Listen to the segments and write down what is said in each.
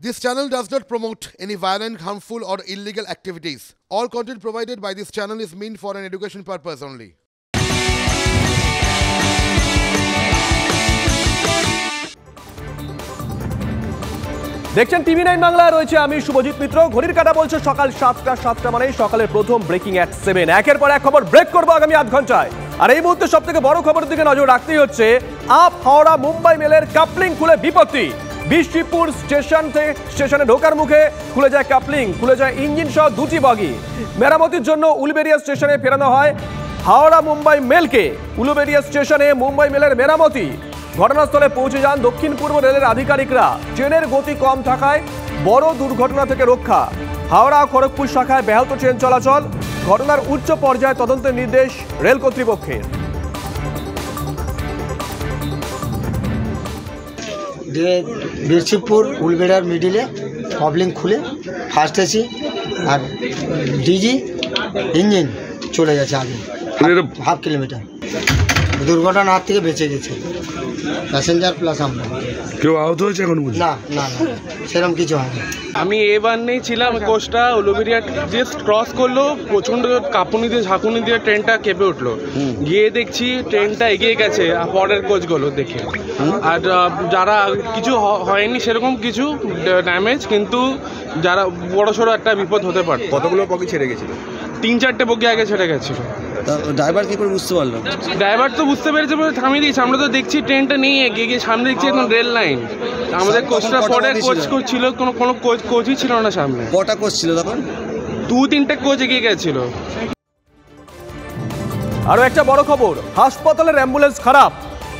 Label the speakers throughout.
Speaker 1: This channel does not promote any violent, harmful, or illegal activities. All content provided by this channel is meant for an education purpose only.
Speaker 2: দেখছেন টিভি9 বাংলা, রয়েছে আমি শুভজিৎ মিত্র। ঘড়ির কাঁটা বলছে সকাল 7টা মানে সকালের প্রথম ব্রেকিং এট 7। একের পর এক খবর ব্রেক করবো আগামী আধ ঘন্টায়। আর এই মুহূর্তে সব থেকে বড় খবরের দিকে নজর রাখতেই হচ্ছে আপ হাওড়া মুম্বাই মেলের কাপলিং খুলে বিপত্তি। বিষ্টিপুর স্টেশনে ঢোকার মুখে খুলে যায় কাপলিং, খুলে যায় ইঞ্জিন সহ দুটি বগি। মেরামতির জন্য উলুবেড়িয়া স্টেশনে ফেরানো হয় হাওড়া মুম্বাই মেলকে। উলুবেড়িয়া স্টেশনে মুম্বাই মেলের মেরামতি। ঘটনাস্থলে পৌঁছে যান দক্ষিণ পূর্ব রেলের আধিকারিকরা। ট্রেনের গতি কম থাকায় বড় দুর্ঘটনা থেকে রক্ষা। হাওড়া খড়গপুর শাখায় ব্যাহত ট্রেন চলাচল। ঘটনার উচ্চ পর্যায়ে তদন্তের নির্দেশ রেল কর্তৃপক্ষের।
Speaker 3: বিরসিপুর উলবেড়ার মিডিলে কবলিং খুলে ফার্স্ট এসি আর ডিজি ইঞ্জিন চলে গেছে আগে হাফ কিলোমিটার। দুর্ঘটনার হাত থেকে বেঁচে গেছে প্যাসেঞ্জার প্লাস আমরা।
Speaker 4: কেউ আহত হয়েছে এখন?
Speaker 3: না না না, সেরকম কিছু হয়নি।
Speaker 5: আমি এবারেই ছিলাম কোচটা উলুবেড়িয়া জাস্ট ক্রস করলো, প্রচণ্ড কাঁপুনি দিয়ে ঝাঁকুনি দিয়ে ট্রেনটা কেঁপে উঠলো। গিয়ে দেখছি ট্রেনটা এগিয়ে গেছে পরের কোচগুলো দেখে। আর যারা কিছু হয়নি সেরকম কিছু ড্যামেজ, কিন্তু যারা বড় সড়ো একটা বিপদ হতে পারে।
Speaker 4: কতগুলো বগি ছেড়ে গেছিল?
Speaker 5: 3-4টে বগি আগে ছেড়ে গেছিল।
Speaker 4: ড্রাইভার কি করে বুঝতে পারলো?
Speaker 5: ড্রাইভার তো বুঝতে পেরেছে বলে থামিয়ে দিয়েছে। আমরা তো দেখছি ট্রেনটা নিয়ে এগিয়ে গিয়ে সামনে দেখছি এখন রেল লাইন। আমাদের কোচটা পরে কোচ ছিল, কোনো কোচই ছিল না সামনে।
Speaker 4: কটা কোচ ছিল তখন?
Speaker 5: 2-3টে কোচ এগিয়ে গেছিল।
Speaker 2: আরো একটা বড় খবর, হাসপাতালের অ্যাম্বুলেন্স খারাপ,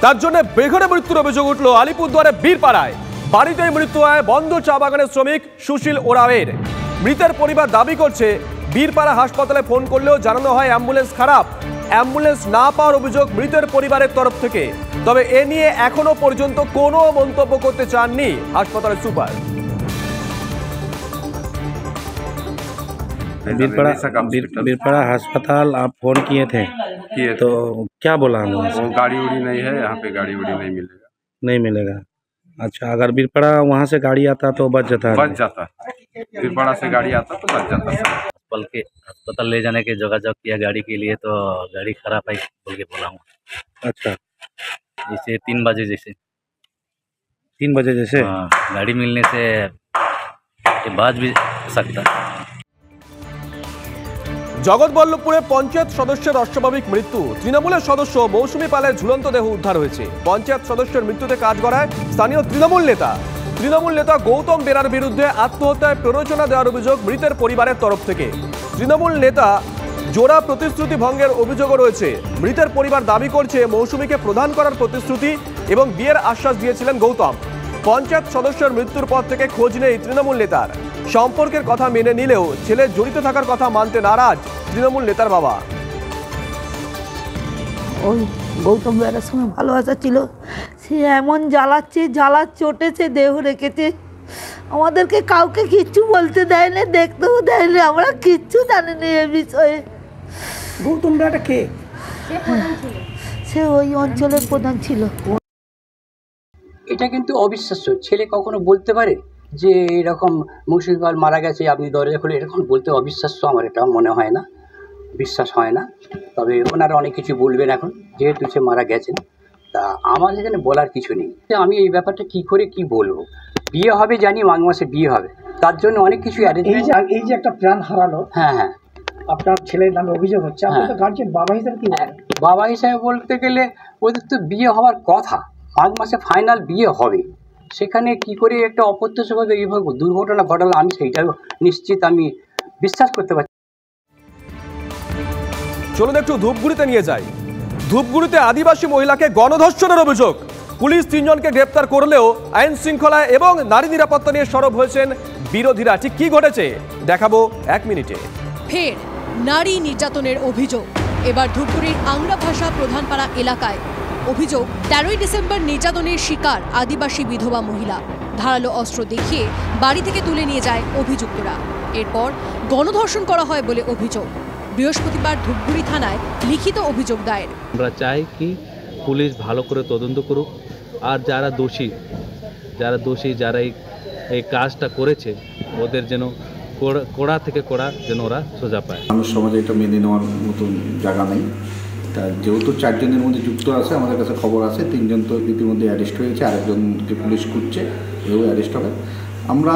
Speaker 2: তার জন্য বেঘরে মৃত্যুর অভিযোগ উঠল আলিপুরদুয়ারে বীরপাড়ায়। বাড়িতেই মৃত্যু হয় বন্ধ চা বাগানের শ্রমিক সুশীল ওরাওয়ের। মৃতের পরিবার দাবি করছে বীরপাড়া হাসপাতালে ফোন করলেও জানানো হয় অ্যাম্বুলেন্স খারাপ। অ্যাম্বুলেন্স না পাওয়ার অভিযোগ মৃতের পরিবারের তরফ থেকে। তবে এ নিয়ে এখনো পর্যন্ত কোনো মন্তব্য করতে চাননি হাসপাতালের সুপার।
Speaker 6: बीरपाड़ा अस्पताल आप फोन किए थे तो क्या बोला हम?
Speaker 7: वो गाड़ी उड़ी नहीं है यहाँ पे, गाड़ी उड़ी नहीं मिलेगा।
Speaker 6: नहीं मिलेगा। अच्छा, अगर बीरपाड़ा वहाँ से गाड़ी आता तो बच जाता?
Speaker 7: बीरपाड़ा से गाड़ी आता तो बच जाता।
Speaker 8: अस्पताल ले जाने के जोगाजोग किया गाड़ी के लिए, तो गाड़ी खराब है बोल के बोला हूँ।
Speaker 6: अच्छा,
Speaker 8: जैसे 3 बजे जैसे
Speaker 6: 3 बजे जैसे?
Speaker 8: हाँ, गाड़ी मिलने से बाज भी सकता।
Speaker 2: জগৎবল্লভপুরে পঞ্চায়েত সদস্যের অস্বাভাবিক মৃত্যু। তৃণমূলের সদস্য মৌসুমী পালের ঝুলন্ত দেহ উদ্ধার হয়েছে। পঞ্চায়েত সদস্যের মৃত্যুতে কাজ করায় স্থানীয় তৃণমূল নেতা গৌতম বেরার বিরুদ্ধে আত্মহত্যায় প্ররোচনা দেওয়ার অভিযোগ মৃতের পরিবারের তরফ থেকে। তৃণমূল নেতা জোড়া প্রতিশ্রুতি ভঙ্গের অভিযোগও রয়েছে। মৃতের পরিবার দাবি করছে মৌসুমীকে প্রদান করার প্রতিশ্রুতি এবং বিয়ের আশ্বাস দিয়েছিলেন গৌতম। পঞ্চায়েত সদস্যের মৃত্যুর পর থেকে খোঁজ নেই তৃণমূল নেতার। সম্পর্কের কথা মেনে নিলেও ছেলে জড়িত থাকার কথা মানতে নারাজ তৃণমূল নেতার বাবা।
Speaker 9: ওই গৌতম বেরার সঙ্গে ভালোবাসা ছিল, সে এমন চটেছে, দেহ রেখেছে। আমাদেরকে কাউকে কিচ্ছু বলতে দেয় না, দেখতেও দেয় না, আমরা কিচ্ছু জানি না এ বিষয়ে।
Speaker 10: গৌতম বেরাটা কে?
Speaker 9: সে ওই অঞ্চলের প্রধান ছিল।
Speaker 11: এটা কিন্তু অবিশ্বাস্য। ছেলে কখনো বলতে পারে যে এরকম মৌসুমী পাল মারা গেছে, আপনি দরজা খুলে, এরকম বলতে অবিশ্বাস্য। আমার এটা মনে হয় না, বিশ্বাস হয় না। তবে ওনারা অনেক কিছু বলবেন এখন, যেহেতু সে মারা গেছেন। তা আমার এখানে বলার কিছু নেই। আমি এই ব্যাপারটা কি করে কি বলবো। বিয়ে হবে জানি, মাঘ মাসে বিয়ে হবে, তার জন্য অনেক কিছু অ্যারেঞ্জমেন্ট।
Speaker 10: এই যে একটা প্রাণ হারালো,
Speaker 11: হ্যাঁ,
Speaker 10: আপনার ছেলের নামে অভিযোগ হচ্ছে, আপনি তো গার্জিয়ান, বাবা হিসেবে কি বলেন?
Speaker 11: বাবা হিসাবে বলতে গেলে ওদের তো বিয়ে হওয়ার কথা, মাঘ মাসে ফাইনাল বিয়ে হবে। সেখানে কি করে একটা অপ্রত্যাশিতভাবে এইভাবে দুর্ঘটনা ঘটালো, আমি সেইটাও নিশ্চিত আমি বিশ্বাস করতে পারছি।
Speaker 2: চলুন একটু ধূপগুড়িতে নিয়ে যাই। ধূপগুড়িতে আদিবাসী মহিলাকে গণধর্ষণের অভিযোগ। পুলিশ 3 জনকে গ্রেপ্তার করলেও আইন শৃঙ্খলা এবং নারী নিরাপত্তা নিয়ে সরব হয়েছেন বিরোধীরা। ঠিক কি ঘটেছে দেখাবো 1 মিনিটে।
Speaker 12: ফের নারী নির্যাতনের অভিযোগ। এবার ধূপগুড়ির আংরা ভাষা প্রধানপাড়া এলাকায় অভিযোগ, 13ই ডিসেম্বর নির্যাতনের শিকার আদিবাসী বিধবা মহিলা। ধারালো অস্ত্র দেখিয়ে বাড়ি থেকে তুলে নিয়ে যায় অভিযুক্তরা। এরপর গণধর্ষণ করা হয় বলে অভিযোগ। বৃহস্পতিবার ধূপগুড়ি থানায় লিখিত অভিযোগ দায়ের।
Speaker 13: আমরা চাই কি পুলিশ ভালো করে তদন্ত করুক, আর যারা দোষী যারা এই
Speaker 8: এই কাজটা করেছে ওদের যেন কোড়া থেকে কোড়া যেন ওরা সোজা পায়।
Speaker 13: মানুষ সমাজে এটা মেনে নেওয়ার মতন জায়গা নেই। তা যেহেতু 4 জনের মধ্যে যুক্ত আছে, আমাদের কাছে খবর আছে 3 জন তো ইতিমধ্যে অ্যারেস্ট হয়েছে, আরেকজনকে পুলিশ খুঁজছে, এও অ্যারেস্ট হবে। আমরা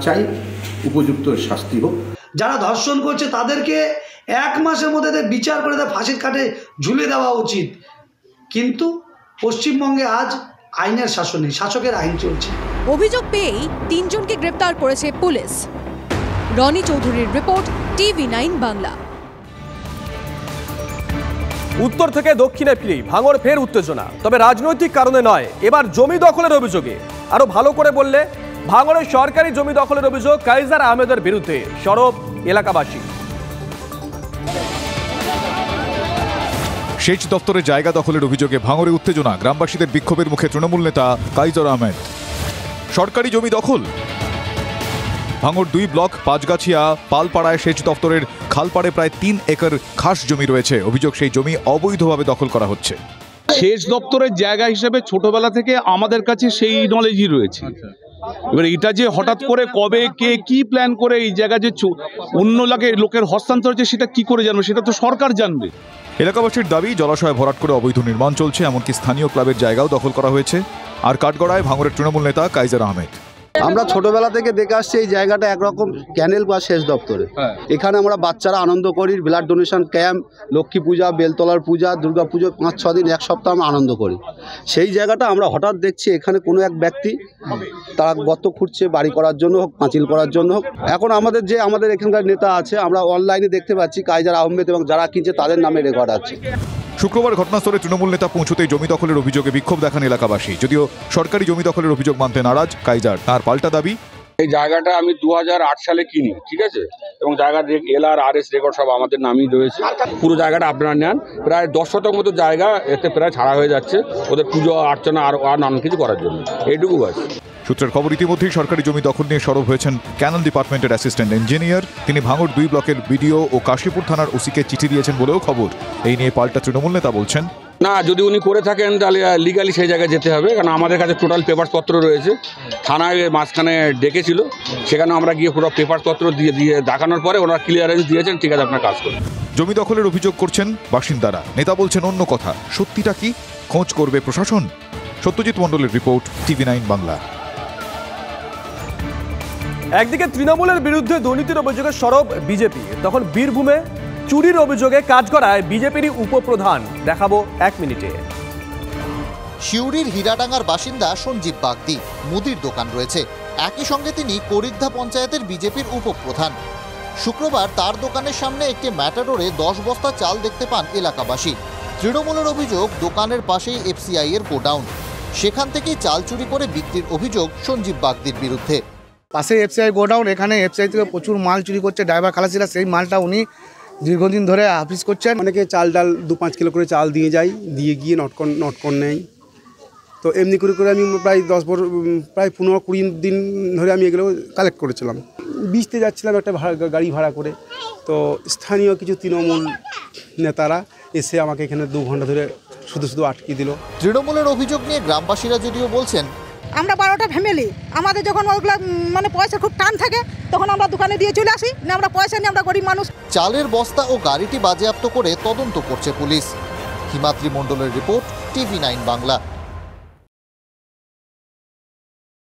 Speaker 13: চাই উপযুক্ত শাস্তি হোক।
Speaker 14: যারা ধর্ষণ করছে তাদেরকে 1 মাসের মধ্যে বিচার করে ফাঁসির কাঠে ঝুলে দেওয়া উচিত। কিন্তু পশ্চিমবঙ্গে আজ আইনের শাসন নেই, শাসকের আইন চলছে।
Speaker 12: অভিযোগ পেয়েই 3 জনকে গ্রেপ্তার করেছে পুলিশ। রনি চৌধুরীর রিপোর্ট, TV9 বাংলা।
Speaker 2: উত্তর থেকে দক্ষিণে ফিরেই ভাঙড় ফের উত্তেজনা, তবে রাজনৈতিক কারণে নয়, এবার জমি দখলের অভিযোগে। আরো ভালো করে বললে ভাঙড়ের সরকারি জমি দখলের অভিযোগ কাইজার আহমেদের বিরুদ্ধে। সরব এলাকাবাসী।
Speaker 15: সেচ দপ্তরের জায়গা দখলের অভিযোগে ভাঙড়ে উত্তেজনা, গ্রামবাসীদের বিক্ষোভের মুখে তৃণমূল নেতা কাইজার আহমেদ। সরকারি জমি দখল। ভাঙড় 2 ব্লক পাঁচগাছিয়া পালপাড়ায় সেচ দপ্তরের খালপাড়ে প্রায় 3 একর খাস জমি রয়েছে। অভিযোগ সেই জমি অবৈধভাবে দখল করা হচ্ছে।
Speaker 16: সেচ দপ্তরের জায়গা হিসেবে ছোটবেলা থেকে আমাদের কাছে সেই নলেজই রয়েছে। এবার এটা যে হঠাৎ করে কবে কে কি প্ল্যান করে এই জায়গা যে অন্য লোকের হস্তান্তর হচ্ছে সেটা কি করে জানবে, সেটা তো সরকার জানবে।
Speaker 15: এলাকাবাসীর দাবি, জলাশয় ভরাট করে অবৈধ নির্মাণ চলছে, এমনকি স্থানীয় ক্লাবের জায়গাও দখল করা হয়েছে। আর কাঠগড়ায় ভাঙড়ের তৃণমূল নেতা কাইজার আহমেদ।
Speaker 17: আমরা ছোটবেলা থেকে দেখে আসছি এই জায়গাটা একরকম ক্যানেল বা সেচ দপ্তরে। এখানে আমরা বাচ্চারা আনন্দ করি, ব্লাড ডোনেশন ক্যাম্প, লক্ষ্মী পূজা, বেলতলার পূজা, দুর্গা পুজো 5-6 দিন 1 সপ্তাহ আমরা আনন্দ করি। সেই জায়গাটা আমরা হঠাৎ দেখছি এখানে কোনো এক ব্যক্তি তারা গর্ত খুঁড়ছে, বাড়ি করার জন্য হোক, পাঁচিল করার জন্য হোক। এখন আমাদের এখানকার নেতা আছে, আমরা অনলাইনে দেখতে পাচ্ছি কাইজার আহমেদ এবং যারা কিনছে তাদের নামে রেকর্ড আছে।
Speaker 15: শুক্রবার ঘটনাস্থলে তৃণমূল নেতা পৌঁছতেই জমি দখলের অভিযোগে বিক্ষোভ দেখান এলাকাবাসী। যদিও সরকারি জমি দখলের অভিযোগ মানতে নারাজ কাইজার। তার পাল্টা দাবি,
Speaker 16: এই জায়গাটা আমি 2008 সালে কিনি, ঠিক আছে, এবং জায়গার LR RS রেকর্ড সব আমাদের নামই রয়েছে। পুরো জায়গাটা আপনারা নেন, প্রায় 10 শতক মতো জায়গা এতে প্রায় ছাড়া হয়ে যাচ্ছে ওদের পুজো অর্চনা আর নানান কিছু করার জন্য। এইটুকু বাস।
Speaker 15: সূত্রের খবর, ইতিমধ্যেই সরকারি জমি দখল নিয়ে সরব হয়েছেন ক্যানাল ডিপার্টমেন্টের অ্যাসিস্ট্যান্ট ইঞ্জিনিয়ার। তিনি ভাঙড় 2 ব্লকের বিডিও ও কাশীপুর থানার ওসিকে চিঠি দিয়েছেন বলেও খবর। এই নিয়ে পাল্টা তৃণমূল নেতা বলছেন,
Speaker 16: না, যদি উনি করে থাকেন তাহলে লিগালি সেই জায়গায় যেতে হবে, কারণ আমাদের কাছে টোটাল পেপারসপত্র রয়েছে। থানায় মাঝখানে ডেকেছিল, সেখানে আমরা গিয়ে পুরো পেপারসপত্র দিয়ে দেখানোর পরে ওনারা ক্লিয়ারেন্স দিয়েছেন, ঠিক আছে আপনার কাজ করুন।
Speaker 15: জমি দখলের অভিযোগ করছেন বাসিন্দারা, নেতা বলছেন অন্য কথা। সত্যিটা কি, খোঁজ করবে প্রশাসন? সত্যজিৎ মণ্ডলের রিপোর্ট, TV9 বাংলা।
Speaker 2: একদিকে তৃণমূলের বিরুদ্ধে দুর্নীতির অভিযোগে সরব বিজেপি, তখন বীরভূমে চুরির অভিযোগে কাজ করায় বিজেপির উপপ্রধান। দেখাবো 1 মিনিটে।
Speaker 18: শিউরির হীরাডাঙ্গার বাসিন্দা সঞ্জীব বাগদি, মুদির দোকান রয়েছে। একই সঙ্গে তিনি করিগধা পঞ্চায়েতের বিজেপির উপপ্রধান। শুক্রবার তার দোকানের সামনে একটি ম্যাটাডোরে 10 বস্তা চাল দেখতে পান এলাকাবাসী। তৃণমূলের অভিযোগ, দোকানের পাশেই FCI এর গোডাউন, সেখান থেকেই চাল চুরি করে বিক্রির অভিযোগ সঞ্জীব বাগদির বিরুদ্ধে।
Speaker 19: পাশে FCI গোডাউন, এখানে FCI থেকে প্রচুর মাল চুরি করছে ড্রাইভার খালাসিরা, সেই মালটা উনি দীর্ঘদিন ধরে অফিস করছেন।
Speaker 20: অনেকে চাল ডাল 2-5 কিলো করে চাল দিয়ে যায়, দিয়ে গিয়ে নটকন নেয়। তো এমনি করে আমি প্রায় 15-20 দিন ধরে আমি এগুলো কালেক্ট করেছিলাম। বিচতে যাচ্ছিলাম একটা গাড়ি ভাড়া করে, তো স্থানীয় কিছু তৃণমূল নেতারা এসে আমাকে এখানে 2 ঘন্টা ধরে শুধু আটকে দিল।
Speaker 18: তৃণমূলের অভিযোগ নিয়ে গ্রামবাসীরা যদিও বলছেন,
Speaker 21: আমরা 12টা ফ্যামিলি, আমাদের যখন ওগুলো মানে পয়সা খুব টান থাকে তখন আমরা দোকানে দিয়ে চলে আসি, না আমরা পয়সা নিয়ে, আমরা গরিব মানুষ।
Speaker 18: চালের বস্তা ও গাড়িটি বাজেয়াপ্ত করে তদন্ত করছে পুলিশ। হিমাদ্রি মণ্ডলের রিপোর্ট, TV9 বাংলা।